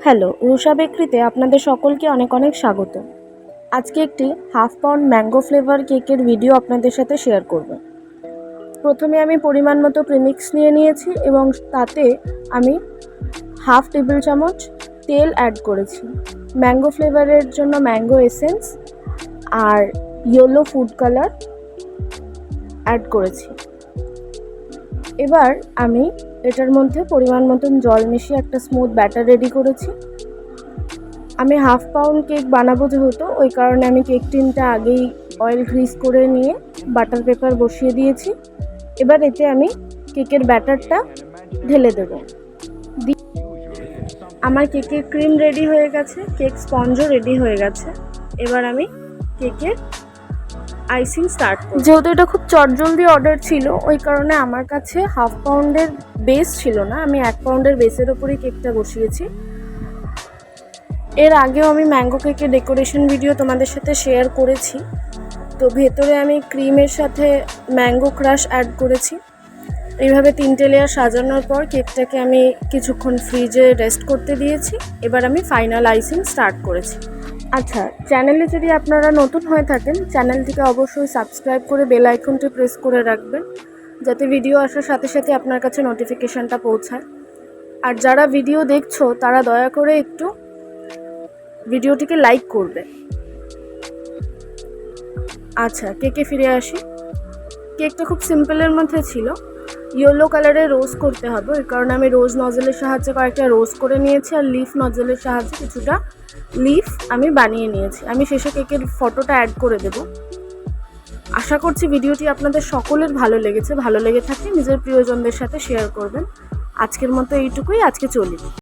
Hello, Rusha বেকরিতে আপনাদের সকলকে অনেক অনেক স্বাগত। আজকে একটি হাফ পাউন্ড ম্যাঙ্গো ফ্লেভার কেকের ভিডিও আপনাদের সাথে শেয়ার করব। প্রথমে আমি পরিমাণ মতো প্রিমিক্স নিয়ে নিয়েছি এবং তাতে আমি হাফ টেবিল চামচ তেল অ্যাড করেছি। ম্যাঙ্গো ফ্লেভারের জন্য ম্যাঙ্গো এসেন্স আর ইয়েলো ফুড কালার অ্যাড করেছি। এবার আমি এটার মধ্যে পরিমাণ মতন জল মিশিয়ে একটা স্মুথ ব্যাটার রেডি করেছি। আমি হাফ পাউন্ড কেক বানাবো যেহেতু, ওই কারণে আমি কেক টিনটা আগেই অয়েল গ্রিস করে নিয়ে বাটার পেপার বসিয়ে দিয়েছি। এবার এতে আমি কেকের ব্যাটারটা ঢেলে দেব। আমার কেকের ক্রিম রেডি হয়ে গেছে, কেক স্পঞ্জও রেডি হয়ে গেছে। এবার আমি কেকের আইসিং স্টার্ট করব। যেহেতু এটা খুব চটজলদি অর্ডার ছিল, ওই কারণে আমার কাছে হাফ পাউন্ডের বেস ছিল না, আমি 1 পাউন্ডের বেসের ওপরই কেকটা বসিয়েছি। এর আগেও আমি ম্যাঙ্গো কেকের ডেকোরেশন ভিডিও তোমাদের সাথে শেয়ার করেছি। তো ভেতরে আমি ক্রিমের সাথে ম্যাঙ্গো ক্রাশ অ্যাড করেছি। এইভাবে 3টে লেয়ার সাজানোর পর কেকটাকে আমি কিছুক্ষণ ফ্রিজে রেস্ট করতে দিয়েছি। এবার আমি ফাইনাল আইসিং স্টার্ট করেছি। আচ্ছা, চ্যানেলে যদি আপনারা নতুন হয়ে থাকেন, চ্যানেলটিকে অবশ্যই সাবস্ক্রাইব করে বেল আইকনটি প্রেস করে রাখবেন, যাতে ভিডিও আসার সাথে সাথে আপনার কাছে নোটিফিকেশানটা পৌঁছায়। আর যারা ভিডিও দেখছো তারা দয়া করে একটু ভিডিওটিকে লাইক করবে। আচ্ছা, কেকে ফিরে আসি। কেকটা খুব সিম্পলের মধ্যে ছিল। ইয়েলো কালারে রোজ করতে হবে, ওই কারণে আমি রোজ নজলের সাহায্যে কয়েকটা রোজ করে নিয়েছি, আর লিফ নজলের সাহায্যে কিছুটা লিফ আমি বানিয়ে নিয়েছি। আমি শেষে কেকের ফটোটা অ্যাড করে দেব। আশা করছি ভিডিওটি আপনাদের সকলের ভালো লেগেছে। ভালো লেগে থাকলে নিজের প্রিয়জনদের সাথে শেয়ার করবেন। আজকের মতো এইটুকুই, আজকে চলি।